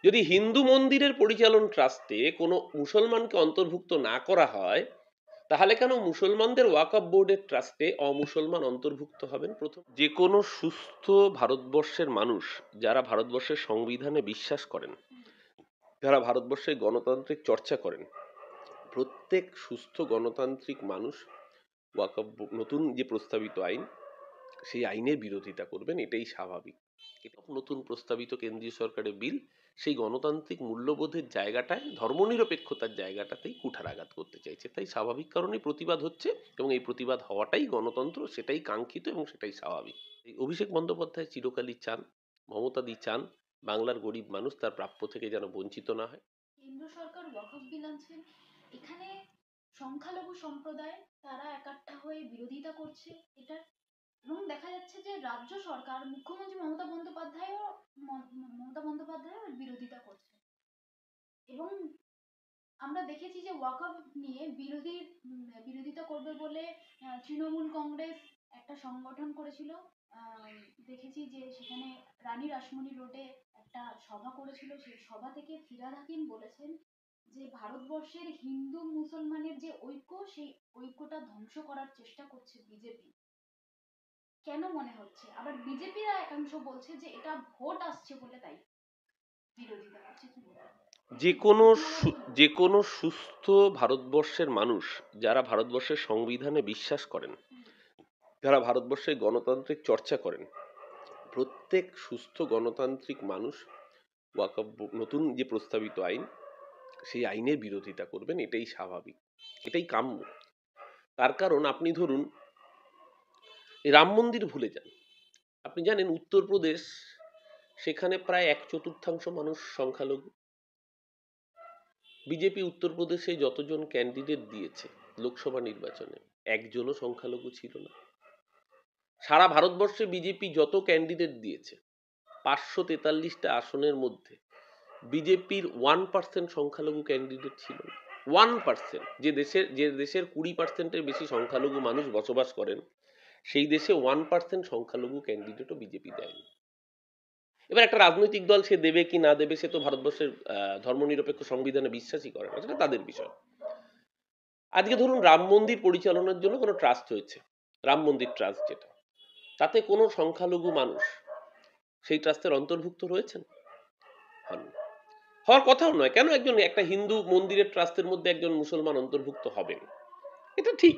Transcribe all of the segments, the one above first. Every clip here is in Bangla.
যদি হিন্দু মন্দিরের পরিচালন ট্রাস্টে কোনো মুসলমানকে অন্তর্ভুক্ত না করা হয়, তাহলে কেন মুসলমানদের ওয়াকফ বোর্ডের ট্রাস্টে অমুসলমান অন্তর্ভুক্ত হবেন? প্রথম, যে কোনো সুস্থ ভারতবর্ষের মানুষ যারা ভারতবর্ষের সংবিধানে বিশ্বাস করেন, যারা ভারতবর্ষের গণতান্ত্রিক চর্চা করেন, প্রত্যেক সুস্থ গণতান্ত্রিক মানুষ ওয়াকফ নতুন যে প্রস্তাবিত আইন, সেই আইনের বিরোধিতা করবেন, এটাই স্বাভাবিক। এটা নতুন প্রস্তাবিত কেন্দ্রীয় সরকারের বিল সেই গণতান্ত্রিক মূল্যবোধের জায়গাটায়, ধর্মনিরপেক্ষতার জায়গাটাতেই কুঠারাঘাত করতে চাইছে। তাই স্বাভাবিক কারণেই প্রতিবাদ হচ্ছে, এবং এই প্রতিবাদ হওয়াটাই গণতন্ত্র, সেটাই কাঙ্ক্ষিত এবং সেটাই স্বাভাবিক। এই অভিষেক বন্দ্যোপাধ্যায় চিরকালই চান, মমতাদি চান, বাংলার গরিব মানুষ তার প্রাপ্য থেকে যেন বঞ্চিত না হয়। কেন্দ্র সরকার ওয়াকফ বিল আনছেন, এখানে সংখ্যালঘু সম্প্রদায় তারা একাট্টা হয়ে বিরোধিতা করছে এটার। এবং দেখা যাচ্ছে যে রাজ্য সরকার, মুখ্যমন্ত্রী মমতা বন্দ্যোপাধ্যায়ও বিরোধিতা করছে। এবং আমরা দেখেছি যে ওয়াকফ নিয়ে বিরোধিতা করবে বলে তৃণমূল কংগ্রেস একটা সংগঠন করেছিল। দেখেছি যে সেখানে রানী রাসমণি রোডে একটা সভা করেছিল, সেই সভা থেকে ফিরহাদ হাকিম বলেছেন যে ভারতবর্ষের হিন্দু মুসলমানের যে ঐক্য, সেই ঐক্যটা ধ্বংস করার চেষ্টা করছে বিজেপি। কেন মনে হচ্ছে? আবার বিজেপিরা একাংশ বলছে যে এটা ভোট আসছে বলে তাই বিরোধিতা করছে। কি বলবো? যে কোনো সুস্থ ভারতবর্ষের মানুষ যারা ভারতবর্ষের সংবিধানে বিশ্বাস করেন, যারা ভারতবর্ষের গণতান্ত্রিক চর্চা করেন, প্রত্যেক সুস্থ গণতান্ত্রিক মানুষ ওয়াকফ নতুন যে প্রস্তাবিত আইন, সেই আইনের বিরোধিতা করবেন, এটাই স্বাভাবিক, এটাই কাম্য। তার কারণ, আপনি ধরুন রাম মন্দির ভুলে যান। আপনি জানেন উত্তরপ্রদেশ, সেখানে প্রায় 1/4 মানুষ সংখ্যালঘু। বিজেপি উত্তরপ্রদেশে যতজন ক্যান্ডিডেট দিয়েছে লোকসভা নির্বাচনে, একজনও সংখ্যালঘু ছিল না। সারা ভারতবর্ষে বিজেপি যত ক্যান্ডিডেট দিয়েছে 543টা আসনের মধ্যে বিজেপির 1% সংখ্যালঘু ক্যান্ডিডেট ছিল না। 1%। যে দেশের 20%-এর বেশি সংখ্যালঘু মানুষ বসবাস করেন, সেই দেশে 1% সংখ্যালঘু ক্যান্ডিডেটও বিজেপি দেয়নি। এবার একটা রাজনৈতিক দল সে দেবে কি না দেবে, সে তো ভারতবর্ষের ধর্মনিরপেক্ষ সংবিধানে বিশ্বাসই করে না, সেটা তাদের বিষয়। আজকে ধরুন রাম মন্দির পরিচালনার জন্য কোনো ট্রাস্ট হয়েছে, রাম মন্দির ট্রাস্ট যেটা, তাতে কোনো সংখ্যালঘু মানুষ সেই ট্রাস্টের অন্তর্ভুক্ত রয়েছেন? হন, হওয়ার কথাও নয়। কেন একটা হিন্দু মন্দিরের ট্রাস্টের মধ্যে একজন মুসলমান অন্তর্ভুক্ত হবেন? এটা ঠিক,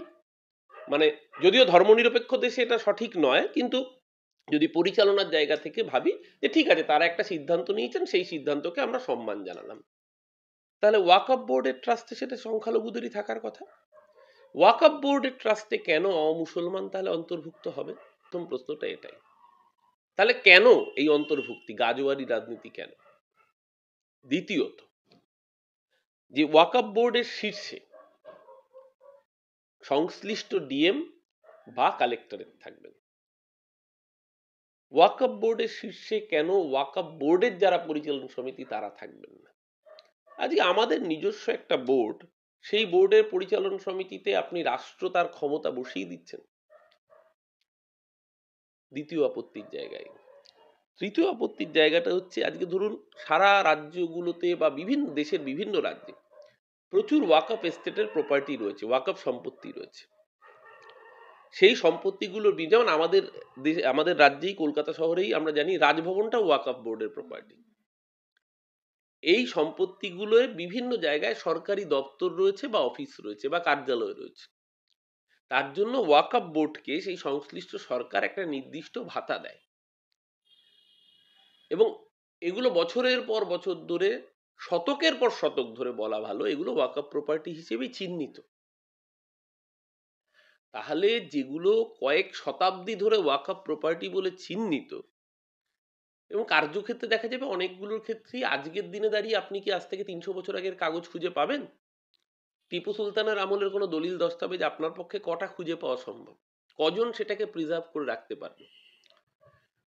মানে যদিও ধর্মনিরপেক্ষ দেশে এটা সঠিক নয়, কিন্তু যদি পরিচালনার জায়গা থেকে ভাবি যে ঠিক আছে, তারা একটা সিদ্ধান্ত নিয়েছেন, সেই সিদ্ধান্তকে আমরা সম্মান জানালাম, তাহলে ওয়াকফ বোর্ডের ট্রাস্টে সেটা সংখ্যালঘুদেরই থাকার কথা। ওয়াকফ বোর্ডের ট্রাস্টে কেন অমুসলমান তাহলে অন্তর্ভুক্ত হবে? প্রথম প্রশ্নটা এটাই। তাহলে কেন এই অন্তর্ভুক্তি, গাজোয়ারি রাজনীতি কেন? দ্বিতীয়ত, যে ওয়াকফ বোর্ডের শীর্ষে সংশ্লিষ্ট ডিএম বা কালেক্টরেট থাকবেন। ওয়াকফ বোর্ডের শীর্ষে কেন ওয়াকফ বোর্ডের যারা পরিচালন সমিতি তারা থাকবেন না? আজকে আমাদের নিজস্ব একটা বোর্ড, সেই বোর্ডের পরিচালন সমিতিতে আপনি রাষ্ট্র তার ক্ষমতা বসিয়ে দিচ্ছেন। দ্বিতীয় আপত্তির জায়গায়। তৃতীয় আপত্তির জায়গাটা হচ্ছে, আজকে ধরুন সারা রাজ্যগুলোতে বা বিভিন্ন দেশের বিভিন্ন রাজ্যে প্রচুর ওয়াকফ এস্টেটের প্রপার্টি রয়েছে, ওয়াকফ সম্পত্তি রয়েছে। সেই সম্পত্তিগুলোর যেমন আমাদের রাজ্যেই, কলকাতা শহরেই আমরা জানি রাজভবনটা ওয়াকফ বোর্ডের প্রপার্টি। এই সম্পত্তিগুলোর বিভিন্ন জায়গায় সরকারি দপ্তর রয়েছে বা অফিস রয়েছে বা কার্যালয় রয়েছে। তার জন্য ওয়াকফ বোর্ডকে সেই সংশ্লিষ্ট সরকার একটা নির্দিষ্ট ভাতা দেয়, এবং এগুলো বছরের পর বছর ধরে, শতকের পর শতক ধরে বলা ভালো, এগুলো ওয়াকফ প্রপার্টি হিসেবেই চিহ্নিত। তাহলে যেগুলো কয়েক শতাব্দী ধরে ওয়াকফ প্রপার্টি বলে চিহ্নিত, এবং কার্যক্ষেত্রে দেখা যাবে অনেকগুলোর ক্ষেত্রেই আজকের দিনে দাঁড়িয়ে আপনি কি আজ থেকে 300 বছর আগের কাগজ খুঁজে পাবেন? টিপু সুলতানের আমলের কোনো দলিল দস্তাবেজ আপনার পক্ষে কটা খুঁজে পাওয়া সম্ভব? কজন সেটাকে প্রিজার্ভ করে রাখতে পারবে?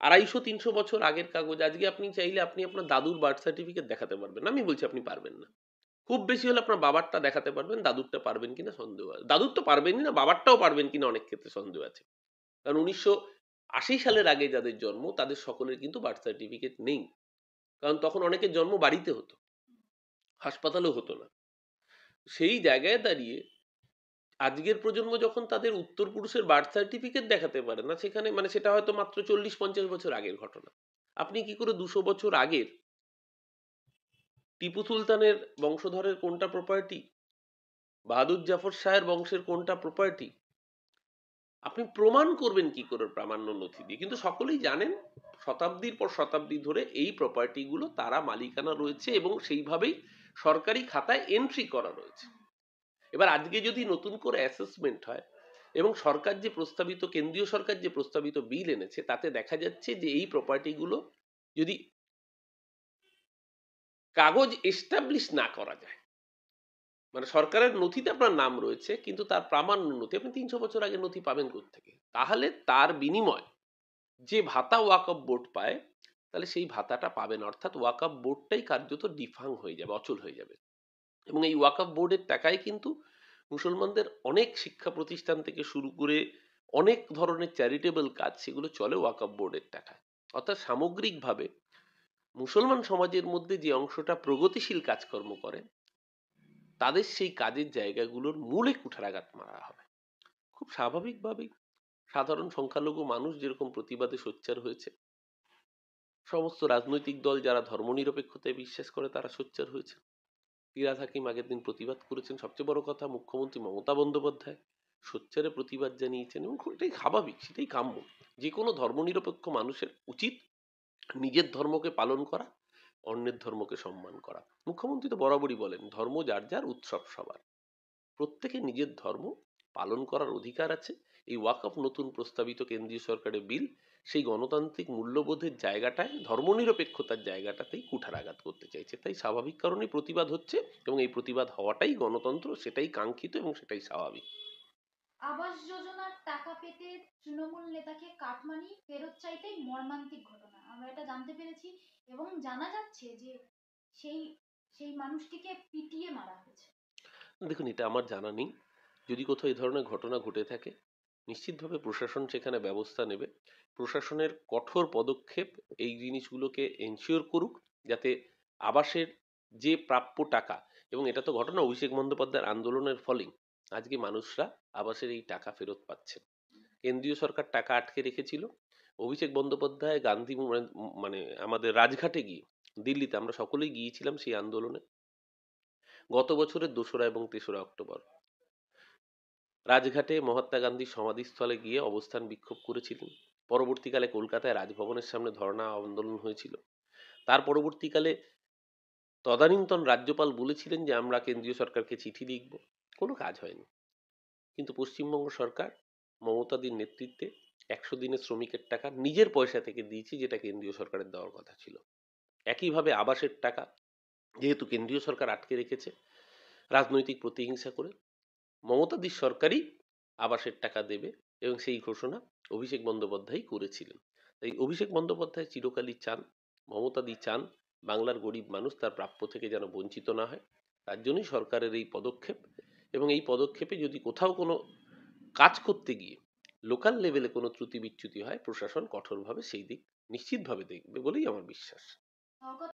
250-300 বছর আগের কাগজ আজকে আপনি চাইলে আপনি আপনার দাদুর বার্থ সার্টিফিকেট দেখাতে পারবেন, আমি বলছি আপনি পারবেন না। খুব বেশি হলে আপনার বাবারটা দেখাতে পারবেন, দাদুরটা পারবেন কিনা সন্দেহ আছে। দাদুর তো পারবেনই না, বাবারটাও পারবেন কিনা অনেক ক্ষেত্রে সন্দেহ আছে। কারণ 1980 সালের আগে যাদের জন্ম, তাদের সকলের কিন্তু বার্থ সার্টিফিকেট নেই। কারণ তখন অনেকের জন্ম বাড়িতে হতো, হাসপাতালেও হতো না। সেই জায়গায় দাঁড়িয়ে আজকের প্রজন্ম যখন তাদের উত্তরপুরুষের বার্থ সার্টিফিকেট দেখাতে পারে না, সেখানে মানে সেটা হয়তো মাত্র 40-50 বছর আগের ঘটনা। আপনি কি করে 200 বছর আগের টিপু সুলতানের বংশধরের কোনটা প্রপার্টি, বাহাদুর জাফর শাহের বংশের কোনটা প্রপার্টি, আপনি প্রমাণ করবেন কি করে প্রামাণ্য নথি দিয়ে? কিন্তু সকলেই জানেন শতাব্দীর পর শতাব্দী ধরে এই প্রপার্টিগুলো তারা মালিকানা রয়েছে এবং সেইভাবেই সরকারি খাতায় এন্ট্রি করা রয়েছে। এবার আজকে যদি নতুন করে অ্যাসেসমেন্ট হয় এবং সরকার যে প্রস্তাবিত, কেন্দ্রীয় সরকার যে প্রস্তাবিত বিল এনেছে, তাতে দেখা যাচ্ছে যে এই প্রপার্টিগুলো যদি কাগজ এস্টাবলিশ না করা যায়, মানে সরকারের নথিতে আপনার নাম রয়েছে কিন্তু তার প্রামাণ্য নথি, আপনি 300 বছর আগে নথি পাবেন কোত্থেকে? তাহলে তার বিনিময় যে ভাতা ওয়াকফ বোর্ড পায়, তাহলে সেই ভাতাটা পাবে না, অর্থাৎ ওয়াকফ বোর্ডটাই কার্যত ডিফাং হয়ে যাবে, অচল হয়ে যাবে। এবং এই ওয়াকফ বোর্ডের টাকায় কিন্তু মুসলমানদের অনেক শিক্ষা প্রতিষ্ঠান থেকে শুরু করে অনেক ধরনের চ্যারিটেবল কাজ, সেগুলো চলে ওয়াকফ বোর্ডের টাকায়। অর্থাৎ সামগ্রিকভাবে মুসলমান সমাজের মধ্যে যে অংশটা প্রগতিশীল কাজকর্ম করে, তাদের সেই কাজের জায়গাগুলোর মূলে কুঠারাঘাত মারা হবে। খুব স্বাভাবিকভাবেই সাধারণ সংখ্যালঘু মানুষ যেরকম প্রতিবাদে সোচ্চার হয়েছে, সমস্ত রাজনৈতিক দল যারা ধর্মনিরপেক্ষতায় বিশ্বাস করে তারা সোচ্চার হয়েছে। ফিরহাদ হাকিম আগের দিন প্রতিবাদ করেছেন। সবচেয়ে বড় কথা, মুখ্যমন্ত্রী মমতা বন্দ্যোপাধ্যায় সোচ্চারে প্রতিবাদ জানিয়েছেন, এবং এটাই স্বাভাবিক, সেটাই কাম্য। যে কোনো ধর্মনিরপেক্ষ মানুষের উচিত নিজের ধর্মকে পালন করা, অন্যের ধর্মকে সম্মান করা। মুখ্যমন্ত্রী তো বরাবরই বলেন, ধর্ম যার যার, উৎসব সবার। প্রত্যেকে নিজের ধর্ম পালন করার অধিকার আছে। এই ওয়াকফ নতুন প্রস্তাবিত কেন্দ্রীয় সরকারের বিল সেই গণতান্ত্রিক মূল্যবোধের জায়গাটায়, ধর্মনিরপেক্ষতার জায়গাটাতেই কুঠারাঘাত করতে চাইছে। তাই স্বাভাবিক কারণে প্রতিবাদ হচ্ছে, এবং এই প্রতিবাদ হওয়াটাই গণতন্ত্র, সেটাই কাঙ্ক্ষিত এবং সেটাই স্বাভাবিক। আবাস যোজনার টাকা পেতে তৃণমূল নেতাকে কাটমানি ফেরত চাইতেই মর্মান্তিক ঘটনা, আমরা এটা জানতে পেরেছি। এবং জানা যাচ্ছে যে সেই সেই মানুষটিকে পিটিয়ে মারা হয়েছে। দেখুন, এটা আমার জানা নেই। যদি কোথাও এই ধরনের ঘটনা ঘটে থাকে, নিশ্চিতভাবে প্রশাসন সেখানে ব্যবস্থা নেবে। প্রশাসনের কঠোর পদক্ষেপ এই জিনিসগুলোকে এনশিওর করুক, যাতে আবাসের যে প্রাপ্য টাকা, এবং এটা তো ঘটনা অভিষেক বন্দ্যোপাধ্যায়ের আন্দোলনের ফলেই আজকে মানুষরা আবাসের এই টাকা ফেরত পাচ্ছেন। কেন্দ্রীয় সরকার টাকা আটকে রেখেছিল। অভিষেক বন্দ্যোপাধ্যায় গান্ধী মানে আমাদের রাজঘাটে গিয়ে, দিল্লিতে আমরা সকলেই গিয়েছিলাম সেই আন্দোলনে, গত বছরের 2রা এবং 3রা অক্টোবর রাজঘাটে মহাত্মা গান্ধীর সমাধিস্থলে গিয়ে অবস্থান বিক্ষোভ করেছিলেন। পরবর্তীকালে কলকাতায় রাজভবনের সামনে ধর্ণা আন্দোলন হয়েছিল। তার পরবর্তীকালে তদানীন্তন রাজ্যপাল বলেছিলেন যে আমরা কেন্দ্রীয় সরকারকে চিঠি লিখব, কোনো কাজ হয়নি। কিন্তু পশ্চিমবঙ্গ সরকার মমতাদির নেতৃত্বে 100 দিনের শ্রমিকের টাকা নিজের পয়সা থেকে দিয়েছে, যেটা কেন্দ্রীয় সরকারের দেওয়ার কথা ছিল। একইভাবে আবাসের টাকা যেহেতু কেন্দ্রীয় সরকার আটকে রেখেছে রাজনৈতিক প্রতিহিংসা করে, মমতাদির সরকারই আবাসের টাকা দেবে, এবং সেই ঘোষণা অভিষেক বন্দ্যোপাধ্যায় করেছিলেন। তাই অভিষেক বন্দ্যোপাধ্যায় চিরকালই চান, মমতাদি চান, বাংলার গরিব মানুষ তার প্রাপ্য থেকে যেন বঞ্চিত না হয়। তার জন্যই সরকারের এই পদক্ষেপ, এবং এই পদক্ষেপে যদি কোথাও কোনো কাজ করতে গিয়ে লোকাল লেভেলে কোনো ত্রুটি বিচ্যুতি হয়, প্রশাসন কঠোরভাবে সেই দিক নিশ্চিতভাবে দেখবে বলেই আমার বিশ্বাস।